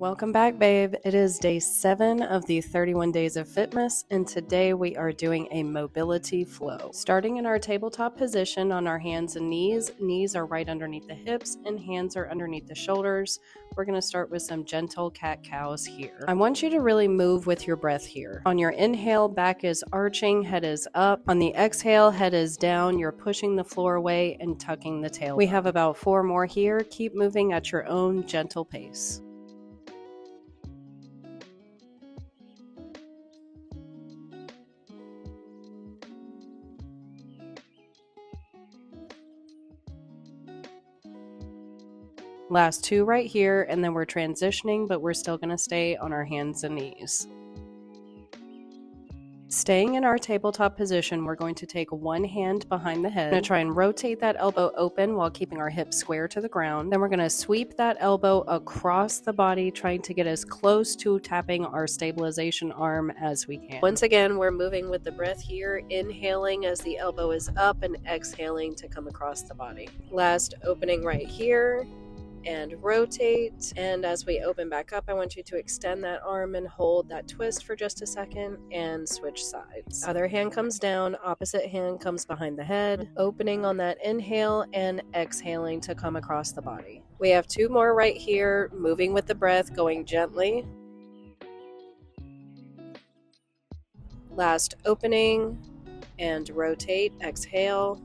Welcome back, babe. It is day 7 of the 31 Days of Fitmas, and today we are doing a mobility flow. Starting in our tabletop position on our hands and knees. Knees are right underneath the hips and hands are underneath the shoulders. We're going to start with some gentle cat-cows here. I want you to really move with your breath here. On your inhale, back is arching, head is up. On the exhale, head is down. You're pushing the floor away and tucking the tail. We have about 4 more here. Keep moving at your own gentle pace. Last 2 right here, and then we're transitioning, but we're still going to stay on our hands and knees. Staying in our tabletop position, we're going to take one hand behind the head. We're going to try and rotate that elbow open while keeping our hips square to the ground. Then we're going to sweep that elbow across the body, trying to get as close to tapping our stabilization arm as we can. Once again, we're moving with the breath here, inhaling as the elbow is up and exhaling to come across the body. Last opening right here. And rotate, and as we open back up, I want you to extend that arm and hold that twist for just a second and switch sides. Other hand comes down, opposite hand comes behind the head, opening on that inhale and exhaling to come across the body. We have 2 more right here, moving with the breath, going gently. Last opening and rotate, exhale.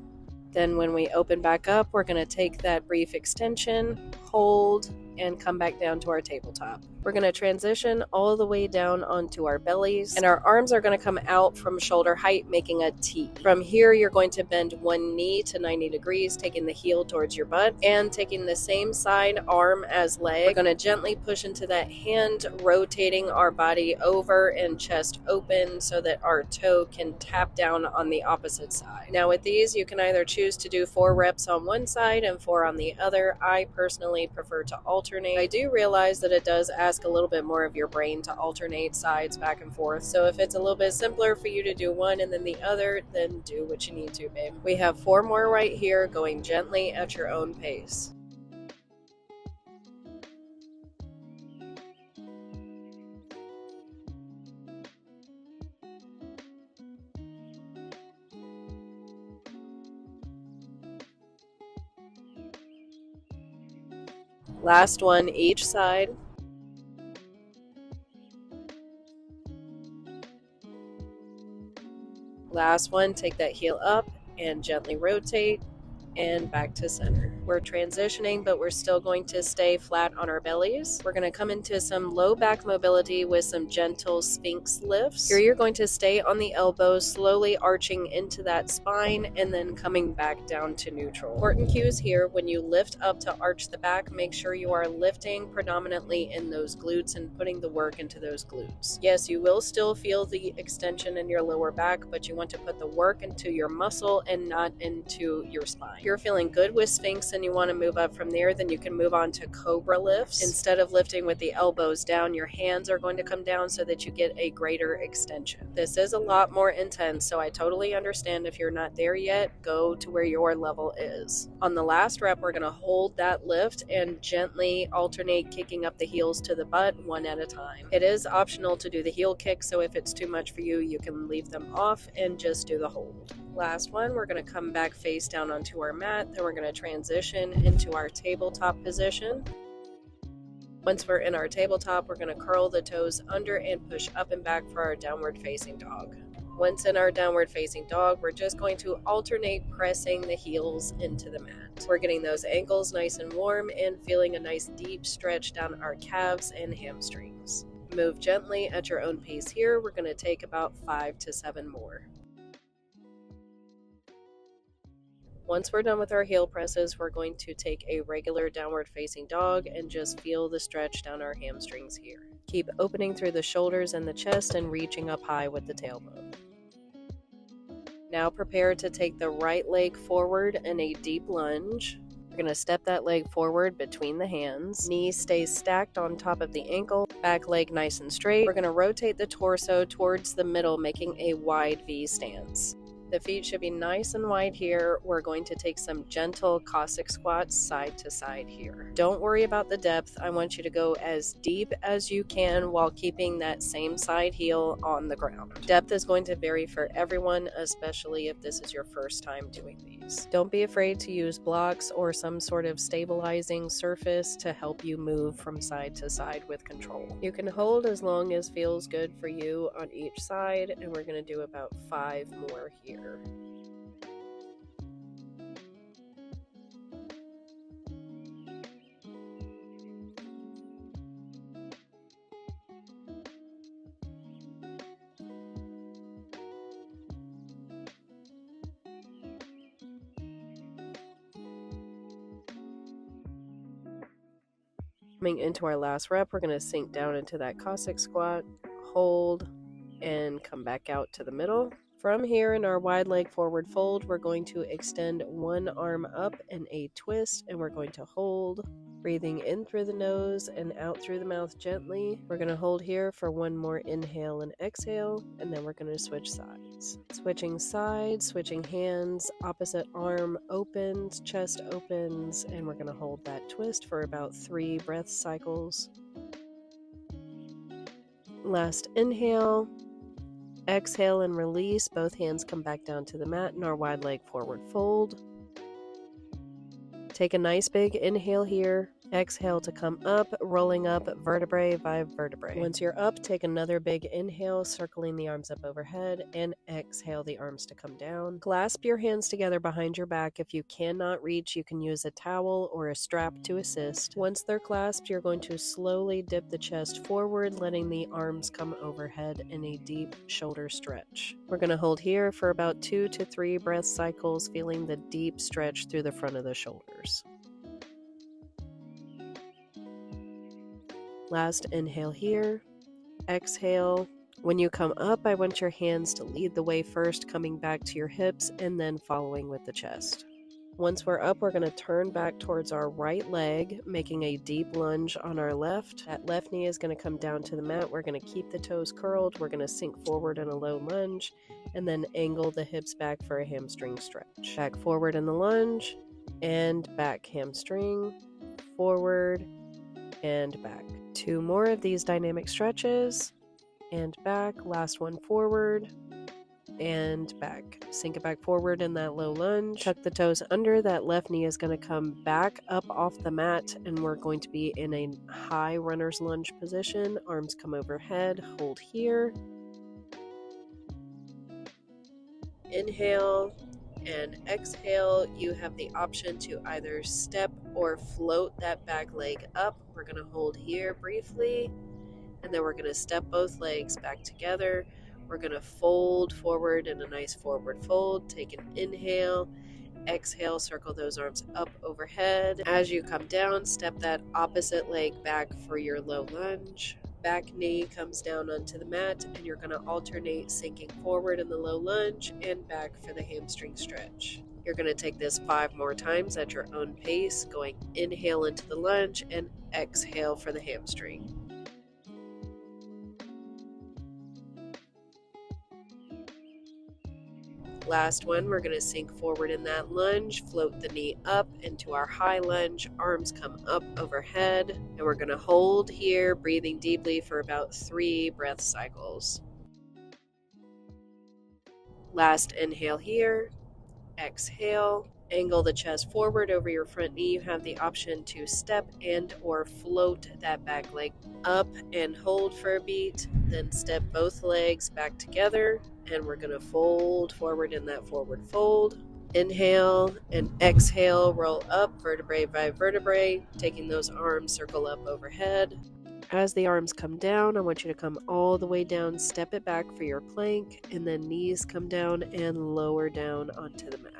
Then when we open back up, we're going to take that brief extension, hold, and come back down to our tabletop. We're going to transition all the way down onto our bellies, and our arms are going to come out from shoulder height, making a T. From here, you're going to bend one knee to 90 degrees, taking the heel towards your butt, and taking the same side arm as leg. We're going to gently push into that hand, rotating our body over and chest open so that our toe can tap down on the opposite side. Now with these, you can either choose to do 4 reps on one side and 4 on the other. I personally prefer to alternate. I do realize that it does ask a little bit more of your brain to alternate sides back and forth. So if it's a little bit simpler for you to do one and then the other, then do what you need to, babe. We have 4 more right here, going gently at your own pace. Last one each side. Last one, take that heel up and gently rotate and back to center. We're transitioning, but we're still going to stay flat on our bellies. We're going to come into some low back mobility with some gentle sphinx lifts. Here you're going to stay on the elbows, slowly arching into that spine and then coming back down to neutral. Important cues here: when you lift up to arch the back, make sure you are lifting predominantly in those glutes and putting the work into those glutes. Yes, you will still feel the extension in your lower back, but you want to put the work into your muscle and not into your spine. If you're feeling good with Sphinx and you want to move up from there, then you can move on to Cobra lifts. Instead of lifting with the elbows down, your hands are going to come down so that you get a greater extension. This is a lot more intense, so I totally understand if you're not there yet. Go to where your level is. On the last rep, we're going to hold that lift and gently alternate kicking up the heels to the butt one at a time. It is optional to do the heel kick, so if it's too much for you, you can leave them off and just do the hold. Last one, we're going to come back face down onto our mat, then we're going to transition into our tabletop position. Once we're in our tabletop, we're going to curl the toes under and push up and back for our downward facing dog. Once in our downward facing dog, we're just going to alternate pressing the heels into the mat. We're getting those ankles nice and warm and feeling a nice deep stretch down our calves and hamstrings. Move gently at your own pace here. We're going to take about 5 to 7 more. Once we're done with our heel presses, we're going to take a regular downward facing dog and just feel the stretch down our hamstrings here. Keep opening through the shoulders and the chest and reaching up high with the tailbone. Now prepare to take the right leg forward in a deep lunge. We're going to step that leg forward between the hands. Knee stays stacked on top of the ankle. Back leg nice and straight. We're going to rotate the torso towards the middle, making a wide V stance. The feet should be nice and wide here. We're going to take some gentle Cossack squats side to side here. Don't worry about the depth. I want you to go as deep as you can while keeping that same side heel on the ground. Depth is going to vary for everyone, especially if this is your first time doing these. Don't be afraid to use blocks or some sort of stabilizing surface to help you move from side to side with control. You can hold as long as feels good for you on each side, and we're going to do about 5 more here. Coming into our last rep, we're going to sink down into that Cossack squat, hold, and come back out to the middle. From here in our wide leg forward fold, we're going to extend one arm up in a twist, and we're going to hold, breathing in through the nose and out through the mouth gently. We're going to hold here for one more inhale and exhale, and then we're going to switch sides. Switching sides, switching hands, opposite arm opens, chest opens, and we're going to hold that twist for about 3 breath cycles. Last inhale. Exhale and release. Both hands come back down to the mat in our wide leg forward fold. Take a nice big inhale here. Exhale to come up, rolling up vertebrae by vertebrae. Once you're up, take another big inhale, circling the arms up overhead, and exhale the arms to come down. Clasp your hands together behind your back. If you cannot reach, you can use a towel or a strap to assist. Once they're clasped, you're going to slowly dip the chest forward, letting the arms come overhead in a deep shoulder stretch. We're going to hold here for about 2 to 3 breath cycles, feeling the deep stretch through the front of the shoulders. Last inhale here, exhale. When you come up, I want your hands to lead the way first, coming back to your hips and then following with the chest. Once we're up, we're going to turn back towards our right leg, making a deep lunge on our left. That left knee is going to come down to the mat. We're going to keep the toes curled. We're going to sink forward in a low lunge and then angle the hips back for a hamstring stretch. Back forward in the lunge and back hamstring, forward and back. 2 more of these dynamic stretches, and back. Last one, forward and back. Sink it back forward in that low lunge. Tuck the toes under. That left knee is going to come back up off the mat, and we're going to be in a high runner's lunge position. Arms come overhead. Hold here. Inhale and exhale. You have the option to either step or float that back leg up. We're going to hold here briefly, and then we're going to step both legs back together. We're going to fold forward in a nice forward fold. Take an inhale, exhale, circle those arms up overhead. As you come down, step that opposite leg back for your low lunge. Back knee comes down onto the mat, and you're going to alternate sinking forward in the low lunge and back for the hamstring stretch. You're going to take this 5 more times at your own pace, going inhale into the lunge and exhale for the hamstring. Last one, we're going to sink forward in that lunge, float the knee up into our high lunge, arms come up overhead, and we're going to hold here, breathing deeply for about 3 breath cycles. Last inhale here, exhale, angle the chest forward over your front knee. You have the option to step and or float that back leg up and hold for a beat, then step both legs back together, and we're going to fold forward in that forward fold. Inhale and exhale, roll up vertebrae by vertebrae, taking those arms circle up overhead. As the arms come down, I want you to come all the way down, step it back for your plank, and then knees come down and lower down onto the mat.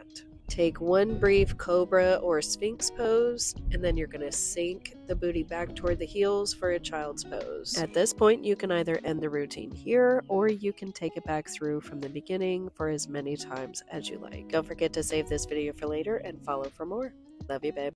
Take one brief cobra or sphinx pose, and then you're going to sink the booty back toward the heels for a child's pose. At this point, you can either end the routine here, or you can take it back through from the beginning for as many times as you like. Don't forget to save this video for later and follow for more. Love you, babe.